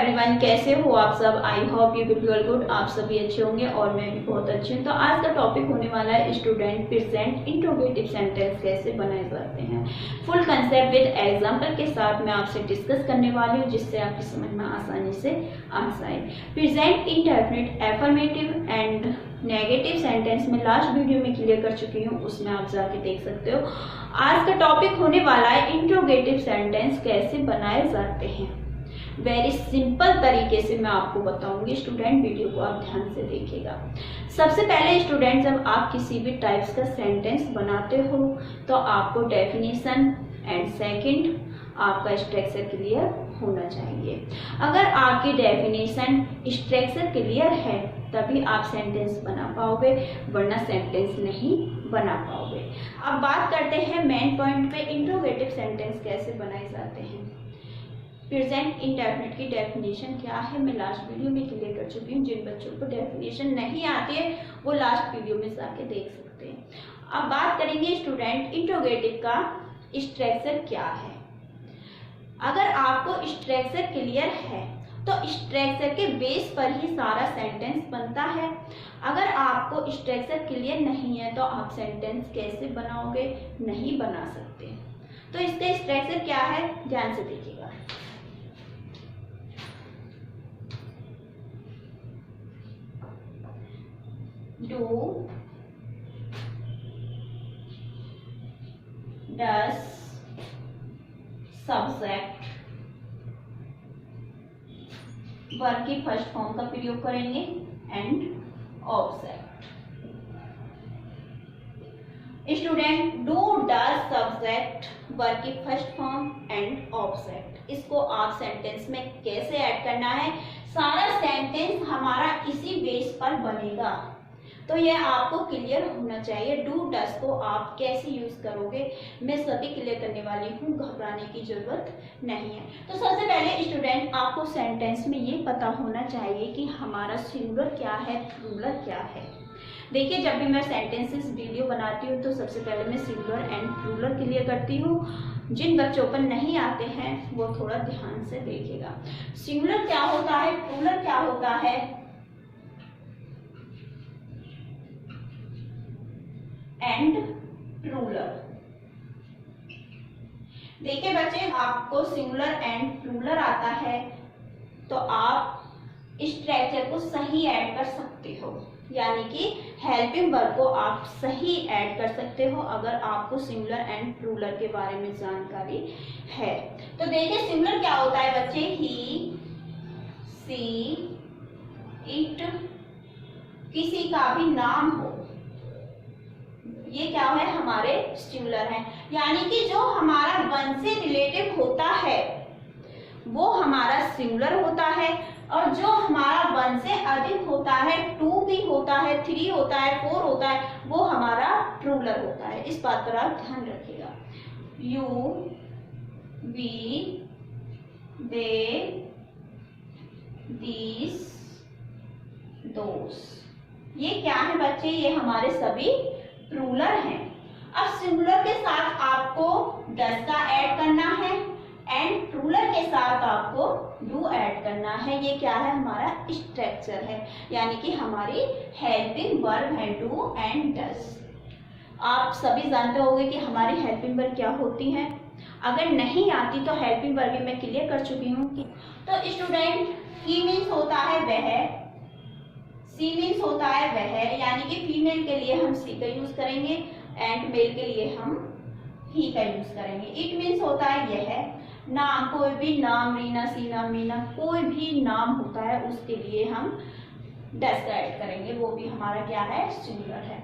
Everyone, कैसे हो आप सब। I hope you will be all good. आप सभी अच्छे होंगे और मैं भी बहुत अच्छी हूँ। तो आज का टॉपिक होने वाला है स्टूडेंट प्रेजेंट इंट्रोगेटिव सेंटेंस कैसे बनाए जाते हैं। फुल कंसेप्ट विद एग्जांपल के साथ मैं आपसे डिस्कस करने वाली हूँ, जिससे आपकी समझ में आसानी से आ जाए। Present indefinite, affirmative and negative sentence में लास्ट वीडियो में क्लियर कर चुकी हूँ, उसमें आप जाके देख सकते हो। आज का टॉपिक होने वाला है इंट्रोगेटिव सेंटेंस कैसे बनाए जाते हैं। वेरी सिंपल तरीके से मैं आपको बताऊंगी। स्टूडेंट वीडियो को आप ध्यान से देखिएगा। सबसे पहले स्टूडेंट, जब आप किसी भी टाइप्स का सेंटेंस बनाते हो तो आपको डेफिनेशन एंड सेकंड आपका स्ट्रक्चर क्लियर होना चाहिए। अगर आपकी डेफिनेशन स्ट्रक्चर क्लियर है तभी आप सेंटेंस बना पाओगे, वरना सेंटेंस नहीं बना पाओगे। अब बात करते हैं मेन पॉइंट पे, इंट्रोगेटिव सेंटेंस कैसे बनाए जाते हैं। प्रेजेंट इंडेफिनिट की डेफिनेशन क्या है मैं लास्ट वीडियो में क्लियर कर चुकी हूँ। जिन बच्चों को डेफिनेशन नहीं आती है वो लास्ट वीडियो में जाके देख सकते हैं। अब बात करेंगे स्टूडेंट इंट्रोगेटिव का स्ट्रक्चर क्या है। अगर आपको स्ट्रक्चर क्लियर है तो स्ट्रक्चर के बेस पर ही सारा सेंटेंस बनता है। अगर आपको स्ट्रक्चर क्लियर नहीं है तो आप सेंटेंस कैसे बनाओगे, नहीं बना सकते। तो इसका स्ट्रक्चर क्या है, ध्यान से देखिएगा। डू, डस, सब्जेक्ट, वर्ब की फर्स्ट फॉर्म का प्रयोग करेंगे and object. Student, do, does, subject, verb की फर्स्ट फॉर्म एंड ऑब्जेक्ट, इसको आप सेंटेंस में कैसे ऐड करना है। सारा सेंटेंस हमारा इसी बेस पर बनेगा, तो यह आपको क्लियर होना चाहिए। डू डस को आप कैसे यूज करोगे मैं सभी क्लियर करने वाली हूँ, घबराने की जरूरत नहीं है। तो सबसे पहले स्टूडेंट, आपको सेंटेंस में ये पता होना चाहिए कि हमारा सिंगुलर क्या है, प्लूरल क्या है। देखिए, जब भी मैं सेंटेंसेस वीडियो बनाती हूँ तो सबसे पहले मैं सिंगुलर एंड प्लूरल क्लियर करती हूँ। जिन बच्चों पर नहीं आते हैं वो थोड़ा ध्यान से देखिएगा। सिंगुलर क्या होता है, प्लूरल क्या होता है एंड प्लूरल। देखिए बच्चे, आपको सिंगुलर एंड प्लूरल आता है तो आप स्ट्रक्चर को सही ऐड कर सकते हो, यानी कि हेल्पिंग वर्ब को आप सही ऐड कर सकते हो अगर आपको सिंगुलर एंड प्लूरल के बारे में जानकारी है। तो देखिए, सिंगुलर क्या होता है बच्चे, ही, सी, इट, किसी का भी नाम हो, ये क्या है, हमारे सिंगुलर है। यानी कि जो हमारा वन से रिलेटेड होता है वो हमारा सिंगुलर होता है, और जो हमारा वन से अधिक होता है, टू भी होता है, थ्री होता है, फोर होता है, वो हमारा प्लूरल होता है। इस बात पर आप ध्यान रखिएगा। यू, वी, दे, दीस, दोस, ये क्या है बच्चे, ये हमारे सभी प्लूरल हैं। अब सिंगुलर के साथ आपको डस का ऐड करना है एंड प्लूरल के साथ आपको डू ऐड करना है। ये क्या है, हमारा स्ट्रक्चर है, यानी कि हमारी हेल्पिंग वर्ब है डू एंड डस। आप सभी जानते होंगे कि हमारी हेल्पिंग वर्ब क्या होती है। अगर नहीं आती तो हेल्पिंग वर्ब भी मैं क्लियर कर चुकी हूँ। तो स्टूडेंट, ही मीन्स होता है वह, सी मीन्स होता है वह, यानी कि फीमेल के लिए हम सी का यूज करेंगे एंड मेल के लिए हम ही का यूज करेंगे। इट मीन्स होता है यह, नाम, कोई भी नाम, रीना, सीना, मीना, कोई भी नाम होता है उसके लिए हम डस का ऐड करेंगे, वो भी हमारा क्या है, सिंगुलर है।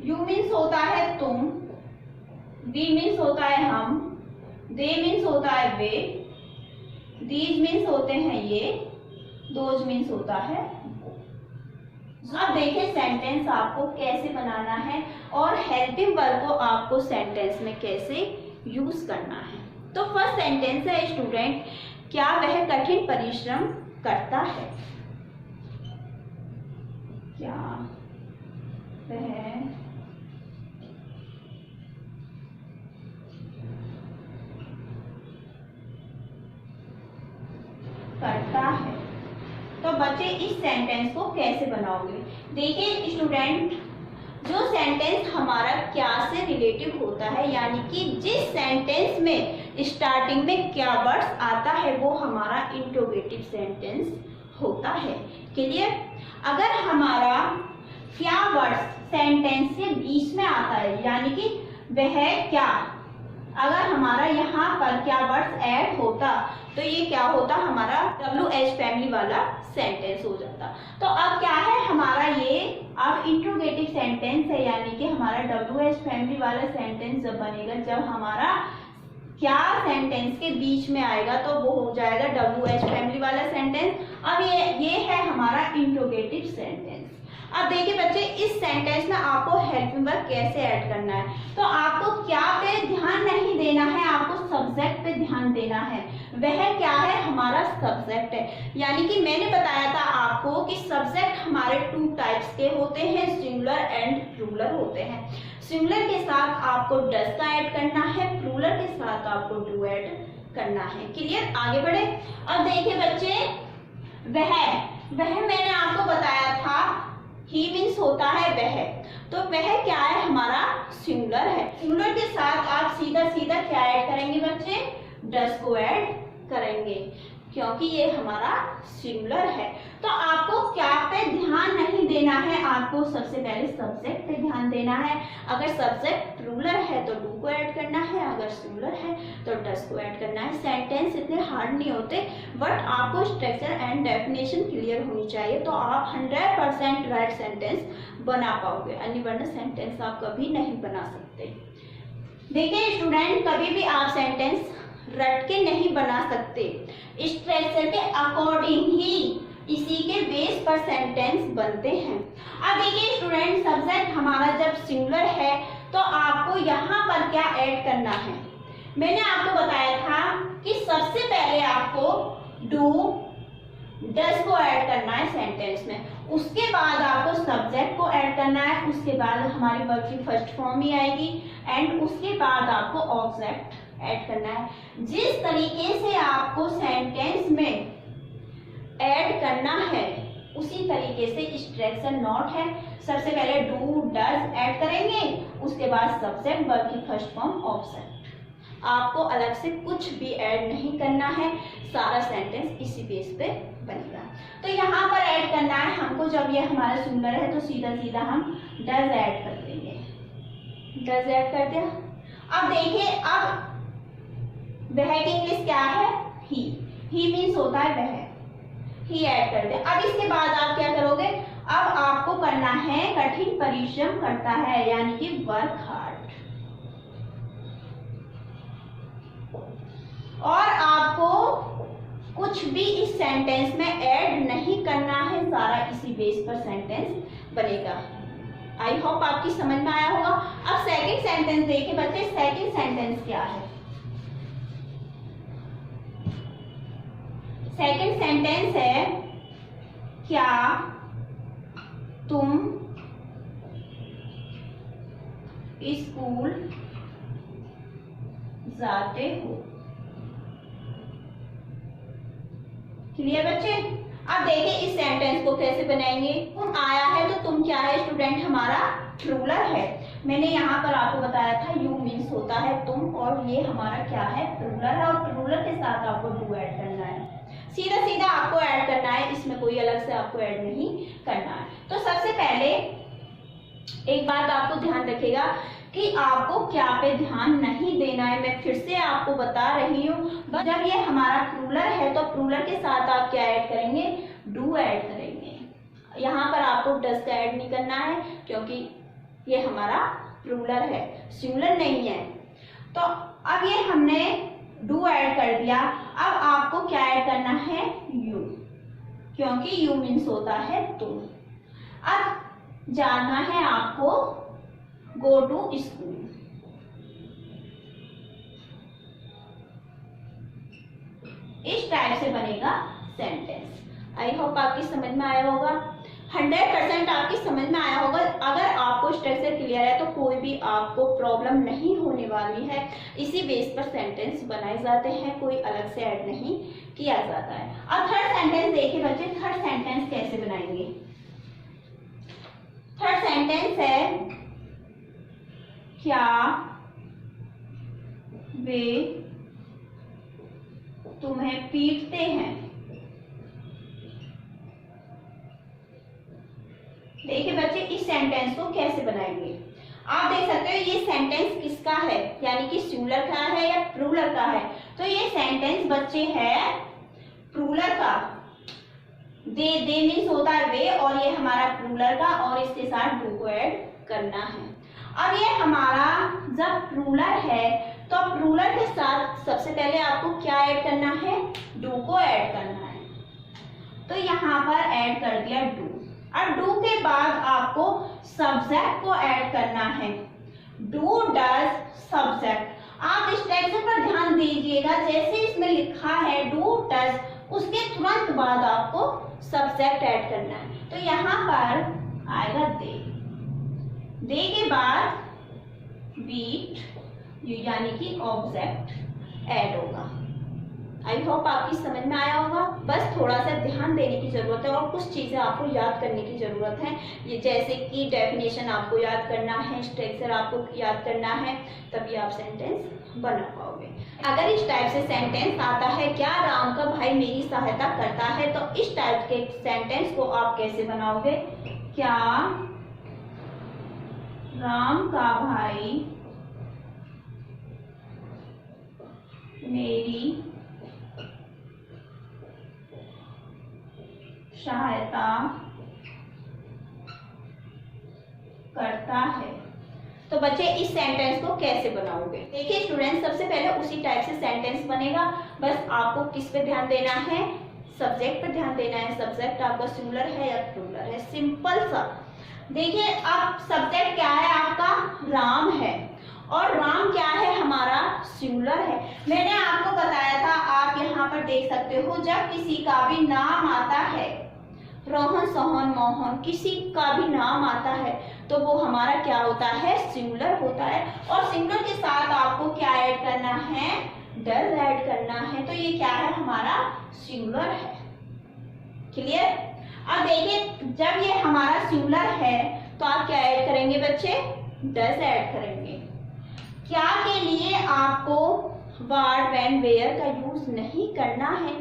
यू मीन्स होता है तुम, वी मीन्स होता है हम, दे मीन्स होता है वे, दीज मीन्स होते हैं ये, दोज मीन्स होता है। अब देखिए सेंटेंस आपको कैसे बनाना है और हेल्पिंग वर्ब को आपको सेंटेंस में कैसे यूज करना है। तो फर्स्ट सेंटेंस है स्टूडेंट, क्या वह कठिन परिश्रम करता है। क्या वह करता है। तो बच्चे इस सेंटेंस को कैसे बनाओगे? देखिए स्टूडेंट, जो सेंटेंस हमारा क्या से रिलेटिव होता है, यानी कि जिस सेंटेंस में स्टार्टिंग में क्या वर्ड्स आता है वो हमारा इंट्रोगेटिव सेंटेंस होता है। क्लियर? अगर हमारा क्या वर्ड्स सेंटेंस के बीच में आता है, यानी कि वह क्या, अगर हमारा यहाँ पर क्या वर्ड्स ऐड होता तो ये क्या होता, हमारा WH फैमिली वाला सेंटेंस हो जाता। तो अब क्या है हमारा ये अब इंट्रोगेटिव सेंटेंस है, यानी कि हमारा WH फैमिली वाला सेंटेंस जब बनेगा, जब हमारा क्या सेंटेंस के बीच में आएगा तो वो हो जाएगा WH फैमिली वाला सेंटेंस। अब ये है हमारा इंट्रोगेटिव सेंटेंस। अब देखिए बच्चे, इस सेंटेंस में आपको हेल्पिंग वर्ब कैसे ऐड करना है। तो आपको क्या पे ध्यान नहीं देना है, आपको सब्जेक्ट पे ध्यान देना है। वह क्या है, हमारा सब्जेक्ट है। यानी कि मैंने बताया था आपको कि सब्जेक्ट हमारे 2 टाइप्स के होते हैं, सिंगुलर एंड प्लूरल होते हैं। सिंगुलर के साथ आपको डज का ऐड करना है, प्लूरल के साथ आपको डू ऐड करना है। क्लियर? आगे बढ़े। अब देखिए बच्चे, वह मैंने आपको बताया था ही मीन्स होता है वह, तो वह क्या है, हमारा सिंगुलर है। सिंगुलर के साथ आप सीधा सीधा क्या ऐड करेंगे बच्चे, डज को ऐड करेंगे, क्योंकि ये हमारा सिंगुलर है। तो आपको क्या पे ध्यान नहीं देना है, आपको सबसे पहले सब्जेक्ट पे ध्यान देना है। अगर सब्जेक्ट प्लूरल है तो डू को ऐड करना है, अगर सिंगुलर है तो डज को ऐड करना है। सेंटेंस इतने हार्ड नहीं होते, बट आपको स्ट्रक्चर एंड डेफिनेशन क्लियर होनी चाहिए, तो आप 100% राइट सेंटेंस बना पाओगे, अन्य वरना सेंटेंस आप कभी नहीं बना सकते। देखिए स्टूडेंट, कभी भी आप सेंटेंस रट के नहीं बना सकते, स्ट्रक्चर के अकॉर्डिंग ही इसी के बेस पर सेंटेंस बनते हैं। अब देखिए स्टूडेंट, सब्जेक्ट हमारा जब सिंगुलर है तो आपको यहाँ पर क्या ऐड करना है। मैंने आपको बताया था कि सबसे पहले आपको डू डज को ऐड करना है सेंटेंस में, उसके बाद आपको सब्जेक्ट को ऐड करना है, उसके बाद हमारी वर्ब की फर्स्ट फॉर्म ही आएगी, एंड उसके बाद आपको ऑब्जेक्ट ऐड करना है। जिस तरीके से आपको सेंटेंस में ऐड करना है उसी तरीके से स्ट्रक्चर नोट है। सबसे पहले डू डज ऐड करेंगे, उसके बाद सब्जेक्ट, वर्ब की फर्स्ट फॉर्म, ऑब्जेक्ट। आपको अलग से कुछ भी ऐड नहीं करना है, सारा सेंटेंस इसी बेस पे बनेगा। तो यहाँ पर ऐड करना है हमको, जब ये हमारा सिंगुलर है तो सीधा सीधा हम डज ऐड कर देंगे, डज ऐड कर दिया। अब देखिए, अब वह की इंग्लिश क्या है, ही मीन्स होता है वह, ही ऐड कर दिया। अब इसके बाद आप क्या करोगे, अब आपको करना है कठिन परिश्रम करता है, यानी कि वर्क हार्ड, और आपको कुछ भी इस सेंटेंस में ऐड नहीं करना है, सारा इसी बेस पर सेंटेंस बनेगा। आई होप आपकी समझ में आया होगा। अब सेकंड सेंटेंस देखिए बच्चे, सेकंड सेंटेंस क्या है। सेकंड सेंटेंस है, क्या तुम स्कूल जाते हो। क्लियर बच्चे? अब देखिए इस सेंटेंस को कैसे बनाएंगे। तुम आया है तो तुम क्या है स्टूडेंट, हमारा प्लूरल है। मैंने यहाँ पर आपको बताया था यू मीन्स होता है तुम, और ये हमारा क्या है, प्लूरल है, और प्लूरल के साथ आपको डू ऐड करना है। सीधा सीधा आपको ऐड करना है, इसमें कोई अलग से आपको ऐड नहीं करना है। तो सबसे पहले एक बात आपको ध्यान रखिएगा कि आपको क्या पे ध्यान नहीं देना है। मैं फिर से आपको बता रही हूँ, जब ये हमारा प्लूरल है तो प्लूरल के साथ आप क्या ऐड करेंगे, डू ऐड करेंगे। यहाँ पर आपको डज का ऐड नहीं करना है, क्योंकि ये हमारा प्लूरल है, सिंगुलर नहीं है। तो अब ये हमने डू ऐड कर दिया। अब आपको क्या ऐड करना है, यू, क्योंकि यू मीन्स होता है तुम। अब जानना है आपको गो टू स्कूल। इस टाइप से बनेगा सेंटेंस। आई होप आपकी समझ में आया होगा। 100% आपकी समझ में आया होगा। अगर आपको स्ट्रक्चर क्लियर है तो कोई भी आपको प्रॉब्लम नहीं होने वाली है। इसी बेस पर सेंटेंस बनाए जाते हैं, कोई अलग से ऐड नहीं किया जाता है। अब थर्ड सेंटेंस देखिए बच्चे, थर्ड सेंटेंस कैसे बनाएंगे। थर्ड सेंटेंस है, क्या वे तुम्हें पीटते हैं। देखिए बच्चे, इस सेंटेंस को कैसे बनाएंगे। आप देख सकते हो ये सेंटेंस किसका है, यानी कि सिंगुलर का है या प्लूरल का है। तो ये सेंटेंस बच्चे है प्लूरल का। दे मीन्स होता है वे, और ये हमारा प्लूरल का, और इसके साथ डू को ऐड करना है। अब ये हमारा जब प्लूरल है तो प्लूरल के साथ सबसे पहले आपको क्या ऐड करना है, डू को ऐड करना है। तो यहाँ पर ऐड कर दिया डू। अब डू के बाद आपको सब्जेक्ट को ऐड करना है। Do does subject. आप इस टेक्स्ट पर ध्यान दीजिएगा, जैसे इसमें लिखा है डू डज, उसके तुरंत बाद आपको सब्जेक्ट ऐड करना है। तो यहाँ पर आएगा दे, दे के बाद बीट यानी कि ऑब्जेक्ट ऐड होगा। आई होप आपकी समझ में आया होगा। बस थोड़ा सा ध्यान देने की जरूरत है और कुछ चीजें आपको याद करने की जरूरत है। ये जैसे कि डेफिनेशन आपको याद करना है, स्ट्रक्चर आपको याद करना है, तभी आप सेंटेंस बना पाओगे। अगर इस टाइप से सेंटेंस आता है, क्या राम का भाई मेरी सहायता करता है, तो इस टाइप के सेंटेंस को आप कैसे बनाओगे। क्या राम का भाई मेरी सहायता करता है। तो बच्चे इस सेंटेंस को कैसे बनाओगे। देखिए स्टूडेंट, सबसे पहले उसी टाइप से सेंटेंस बनेगा। बस आपको किस पे ध्यान देना है, सब्जेक्ट पे ध्यान देना है। सब्जेक्ट आपका सिंगुलर है या प्लूरल है, सिंपल सा। देखिए अब सब्जेक्ट क्या है आपका, राम है, और राम क्या है हमारा, सिंगुलर है। मैंने आपको बताया था, आप यहाँ पर देख सकते हो, जब किसी का भी नाम आता है, रोहन सोहन मोहन, किसी का भी नाम आता है तो वो हमारा क्या होता है, सिंगुलर होता है। और सिंगुलर के साथ आपको क्या ऐड करना है, डज ऐड करना है। तो ये क्या है, हमारा सिंगुलर है। क्लियर। अब देखिए जब ये हमारा सिंगुलर है तो आप क्या ऐड करेंगे बच्चे, डज ऐड करेंगे। क्या के लिए आपको वर्ड व्हेन वेयर का यूज नहीं करना है।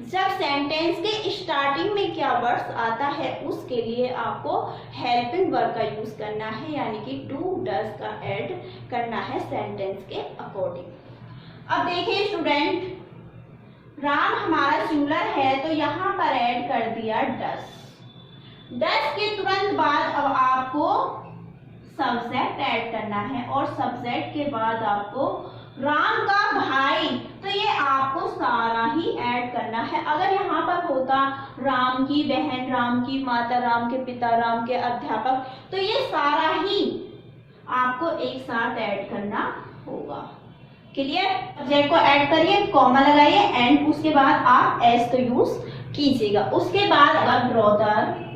जब सेंटेंस के स्टार्टिंग में क्या वर्ड्स आता है उसके लिए आपको हेल्पिंग वर्ब का यूज करना है, यानी कि डू डज का ऐड करना है सेंटेंस के अकॉर्डिंग। अब देखिए स्टूडेंट, राम हमारा सिंगुलर है तो यहाँ पर ऐड कर दिया डज। डज के तुरंत बाद अब आपको सब्जेक्ट ऐड करना है, और सब्जेक्ट के बाद आपको राम का भाई, तो ये आपको सारा ही ऐड करना है। अगर यहाँ पर होता राम की बहन, राम की माता, राम के पिता, राम के अध्यापक, तो ये सारा ही आपको एक साथ ऐड करना होगा। क्लियर। सब्जेक्ट को ऐड करिए, कॉमा लगाइए, एंड उसके बाद आप एस तो यूज कीजिएगा। उसके बाद अब ब्रदर